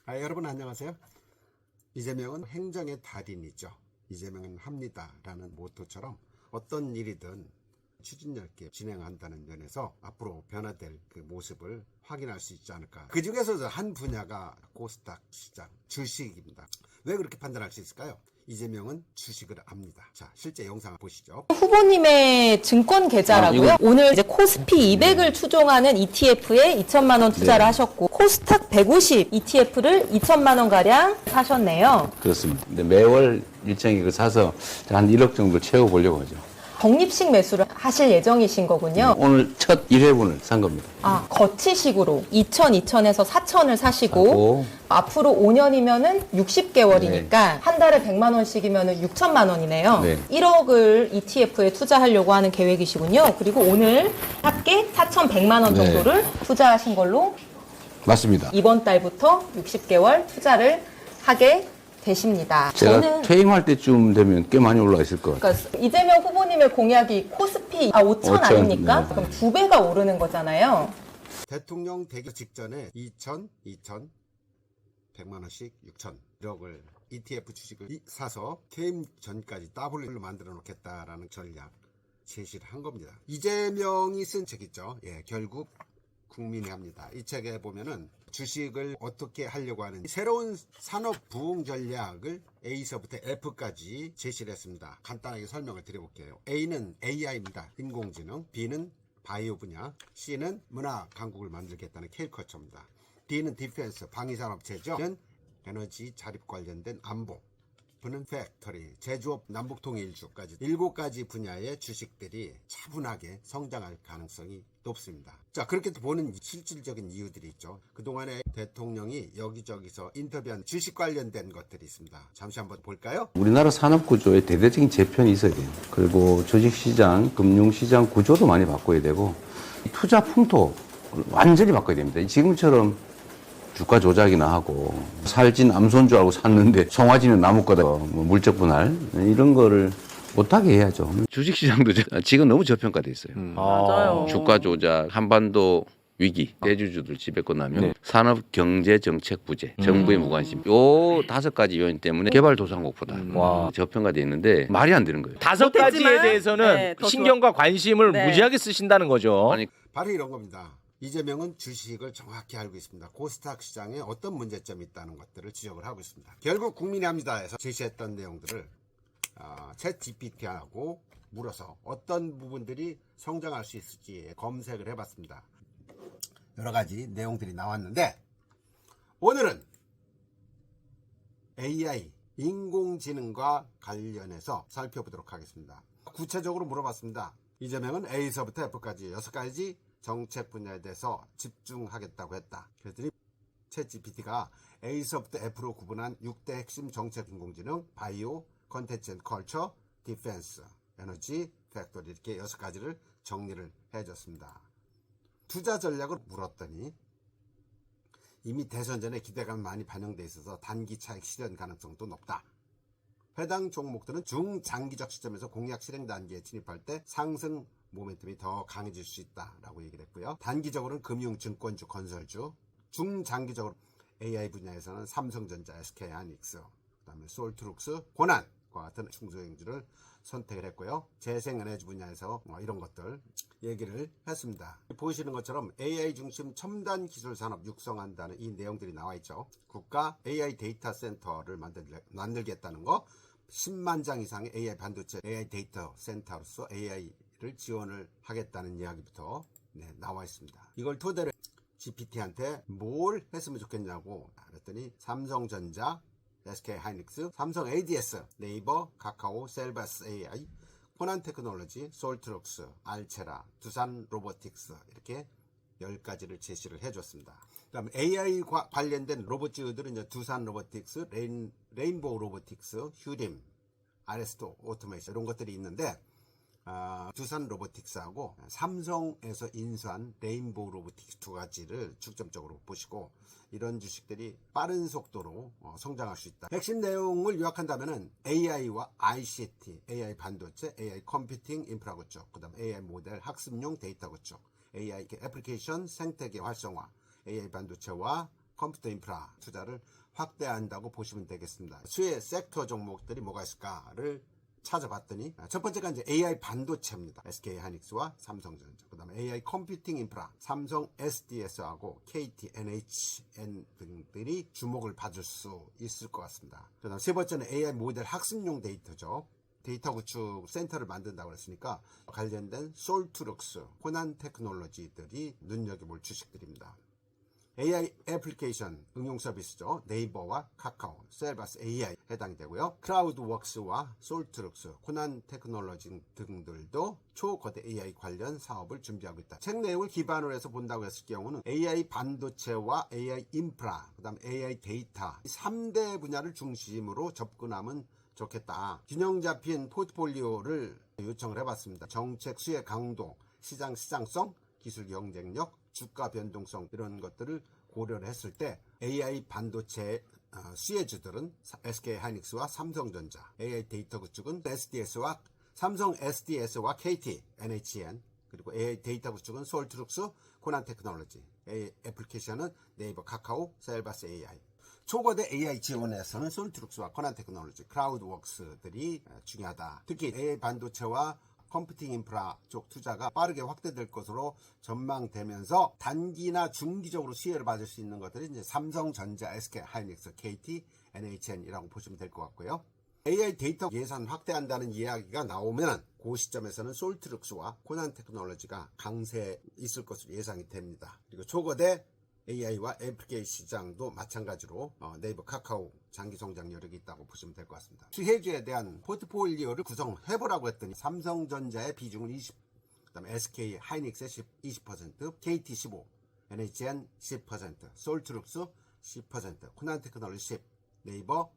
여러분 안녕하세요. 이재명은 행정의 달인이죠. 이재명은 합니다라는 모토처럼 어떤 일이든 추진력 있게 진행한다는 면에서 앞으로 변화될 그 모습을 확인할 수 있지 않을까. 그 중에서도 한 분야가 코스닥 시장 주식입니다. 왜 그렇게 판단할 수 있을까요? 이재명은 주식을 압니다. 자, 실제 영상을 보시죠. 후보님의 증권 계좌라고요? 오늘 이제 코스피 200을 추종하는 ETF에 2천만 원 투자를 하셨고 코스닥 150 ETF를 2천만 원 가량 사셨네요. 그렇습니다. 근데 매월 일정이 그 사서 한 1억 정도 채워보려고 하죠. 적립식 매수를 하실 예정이신 거군요. 오늘 첫 1회분을 산 겁니다. 거치식으로 2,000에서 4,000을 사시고 하고, 앞으로 5년이면은 60개월이니까 네. 한 달에 100만 원씩이면은 6천만 원이네요. 네. 1억을 ETF에 투자하려고 하는 계획이시군요. 그리고 오늘 합계 4,100만 원 네. 정도를 투자하신 걸로 맞습니다. 이번 달부터 60개월 투자를 하게 되십니다. 제가 퇴임할 때쯤 되면 꽤 많이 올라 있을 것 같아요. 그러니까 이재명 후보님의 공약이 코스피 5천 아닙니까? 네. 그럼 2배가 오르는 거잖아요. 대통령 되기 직전에 2천, 100만 원씩 6천 1억을 ETF 주식을 사서 퇴임 전까지 더블로 만들어 놓겠다라는 전략 제시를 한 겁니다. 이재명이 쓴 책 있죠. 결국 국민이 합니다. 이 책에 보면은 주식을 어떻게 하려고 하는 새로운 산업 부흥 전략을 A서부터 F까지 제시를 했습니다. 간단하게 설명을 드려볼게요. A는 AI입니다. 인공지능. B는 바이오 분야. C는 문화 강국을 만들겠다는 K컬처입니다. D는 디펜스, 방위산업체죠. N은 에너지 자립 관련된 안보. V는 팩터리, 제조업, 남북통일주까지 7가지 분야의 주식들이 차분하게 성장할 가능성이 높습니다. 자, 그렇게 보는 실질적인 이유들이 있죠. 그동안에 대통령이 여기저기서 인터뷰한 주식 관련된 것들이 있습니다. 잠시 한번 볼까요? 우리나라 산업구조에 대대적인 재편이 있어야 돼요. 그리고 주식시장, 금융시장 구조도 많이 바꿔야 되고 투자 풍토 완전히 바꿔야 됩니다. 지금처럼 주가 조작이나 하고 살찐 암손주 알고 샀는데 송아지는 나무 거다 물적 분할 이런 거를 못하게 해야죠. 주식시장도 지금 너무 저평가돼 있어요. 맞아요. 주가 조작, 한반도 위기, 대주주들 지배권 남용, 산업 경제 정책 부재, 정부의 무관심. 요 5가지 요인 때문에 개발도상국보다 저평가돼 있는데 말이 안 되는 거예요. 5가지에 대해서는 더 신경과 관심을 네. 무지하게 쓰신다는 거죠. 아니 바로 이런 겁니다. 이재명은 주식을 정확히 알고 있습니다. 코스닥 시장에 어떤 문제점이 있다는 것들을 지적을 하고 있습니다. 결국 국민이 합니다에서 제시했던 내용들을 챗 GPT하고 물어서 어떤 부분들이 성장할 수 있을지 검색을 해봤습니다. 여러 가지 내용들이 나왔는데 오늘은 AI, 인공지능과 관련해서 살펴보도록 하겠습니다. 구체적으로 물어봤습니다. 이재명은 A서부터 F까지 6가지 정책 분야에 대해서 집중하겠다고 했다. 그랬더니 챗GPT가 A서부터 F로 구분한 6대 핵심 정책 인공지능, 바이오, 컨텐츠 앤 컬처, 디펜스, 에너지, 팩토리 이렇게 6가지를 정리를 해줬습니다. 투자 전략을 물었더니 이미 대선 전에 기대감이 많이 반영돼 있어서 단기 차익 실현 가능성도 높다. 해당 종목들은 중장기적 시점에서 공약 실행 단계에 진입할 때 상승 모멘텀이 더 강해질 수 있다라고 얘기를 했고요. 단기적으로는 금융, 증권주, 건설주, 중장기적으로 AI 분야에서는 삼성전자, SK하이닉스, 그다음에 솔트룩스, 고난과 같은 중소형주를 선택을 했고요. 재생에너지 분야에서 이런 것들 얘기를 했습니다. 보시는 것처럼 AI 중심 첨단 기술 산업 육성한다는 이 내용들이 나와 있죠. 국가 AI 데이터 센터를 만들겠다는 거, 10만 장 이상의 AI 반도체 AI 데이터 센터로서 AI를 지원을 하겠다는 이야기부터 나와 있습니다. 이걸 토대로 GPT한테 뭘 했으면 좋겠냐고 그랬더니 삼성전자, SK하이닉스, 삼성 ADS, 네이버, 카카오, 셀바스 AI, 코난 테크놀로지, 솔트룩스, 알체라, 두산 로보틱스 이렇게 10가지를 제시를 해줬습니다. 그다음 AI과 관련된 로봇주들은 이제 두산 로보틱스, 레인보우 로보틱스, 휴림, 아레스토 오토메이션 이런 것들이 있는데 두산 로보틱스하고 삼성에서 인수한 레인보우 로보틱스 2가지를 중점적으로 보시고 이런 주식들이 빠른 속도로 성장할 수 있다. 핵심 내용을 요약한다면 AI와 ICT, AI 반도체, AI 컴퓨팅 인프라 구축, 그 다음 AI 모델 학습용 데이터 구축, AI 애플리케이션 생태계 활성화, AI 반도체와 컴퓨터 인프라 투자를 확대한다고 보시면 되겠습니다. 수혜 섹터 종목들이 뭐가 있을까를 찾아봤더니 첫 번째가 이제 AI 반도체입니다. SK 하이닉스와 삼성전자. 그다음에 AI 컴퓨팅 인프라, 삼성 SDS하고 KT, NHN 등들이 주목을 받을 수 있을 것 같습니다. 그다음 세 번째는 AI 모델 학습용 데이터죠. 데이터 구축 센터를 만든다고 했으니까 관련된 솔트룩스, 호난 테크놀로지들이 눈여겨볼 주식들입니다. AI 애플리케이션 응용 서비스죠. 네이버와 카카오, 셀바스 AI 해당이 되고요. 크라우드웍스와 솔트룩스, 호난 테크놀로지 등들도 초거대 AI 관련 사업을 준비하고 있다. 책 내용을 기반으로 해서 본다고 했을 경우는 AI 반도체와 AI 인프라, 그 다음 AI 데이터 3대 분야를 중심으로 접근하면 좋겠다. 균형 잡힌 포트폴리오를 요청을 해봤습니다. 정책 수혜 강도, 시장성, 기술 경쟁력, 주가 변동성 이런 것들을 고려를 했을 때 AI 반도체 수혜주들은 SK 하이닉스와 삼성전자, AI 데이터 구축은 삼성 SDS와 KT, NHN, 그리고 AI 데이터 구축은 솔트룩스, 코난 테크놀로지, AI 애플리케이션은 네이버, 카카오, 셀바스 AI. 초거대 AI 지원에서는 솔트룩스와 코난 테크놀로지, 크라우드웍스들이 중요하다. 특히 AI 반도체와 컴퓨팅 인프라 쪽 투자가 빠르게 확대될 것으로 전망되면서 단기나 중기적으로 수혜를 받을 수 있는 것들이 이제 삼성전자, SK 하이닉스, KT, NHN이라고 보시면 될 것 같고요. AI 데이터 예산 확대한다는 이야기가 나오면 그 시점에서는 솔트룩스와 코난 테크놀로지가 강세 있을 것으로 예상이 됩니다. 그리고 초거대 AI와 애플리케이션 시장도 마찬가지로 네이버, 카카오 장기 성장 여력이 있다고 보시면 될 것 같습니다. 수혜주에 대한 포트폴리오를 구성해보라고 했더니 삼성전자의 비중은 20%, 그다음에 SK 하이닉스의 20%, KT 15%, NHN 10%, 솔트룩스 10%, 코난 테크놀로지 10%, 네이버,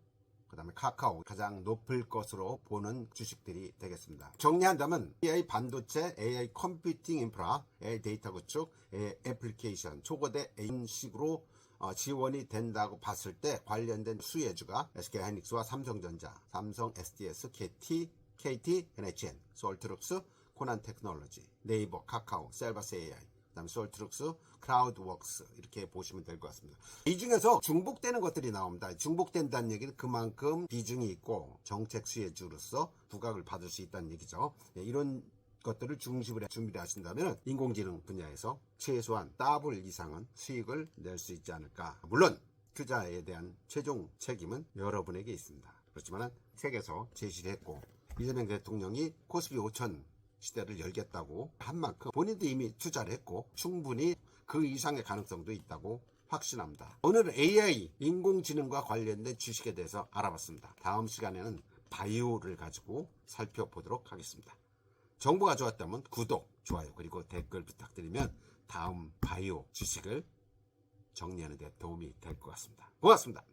그 다음에 카카오 가장 높을 것으로 보는 주식들이 되겠습니다. 정리한다면 AI 반도체, AI 컴퓨팅 인프라, AI 데이터 구축, AI 애플리케이션, 초거대 이런 식으로 지원이 된다고 봤을 때 관련된 수혜주가 SK 하이닉스와 삼성전자, 삼성 SDS, KT, NHN, 솔트룩스, 코난 테크놀로지, 네이버, 카카오, 셀바스 AI, 그다음에 솔트룩스, 크라우드웍스 이렇게 보시면 될 것 같습니다. 이 중에서 중복되는 것들이 나옵니다. 중복된다는 얘기는 그만큼 비중이 있고 정책 수혜주로서 부각을 받을 수 있다는 얘기죠. 이런 것들을 중심으로 준비를 하신다면 인공지능 분야에서 최소한 더블 이상은 수익을 낼 수 있지 않을까. 물론 투자에 대한 최종 책임은 여러분에게 있습니다. 그렇지만 책에서 제시를 했고 이재명 대통령이 코스피 5천 시대를 열겠다고 한 만큼 본인도 이미 투자를 했고 충분히 그 이상의 가능성도 있다고 확신합니다. 오늘은 AI, 인공지능과 관련된 주식에 대해서 알아봤습니다. 다음 시간에는 바이오를 가지고 살펴보도록 하겠습니다. 정보가 좋았다면 구독, 좋아요 그리고 댓글 부탁드리면 다음 바이오 주식을 정리하는 데 도움이 될 것 같습니다. 고맙습니다.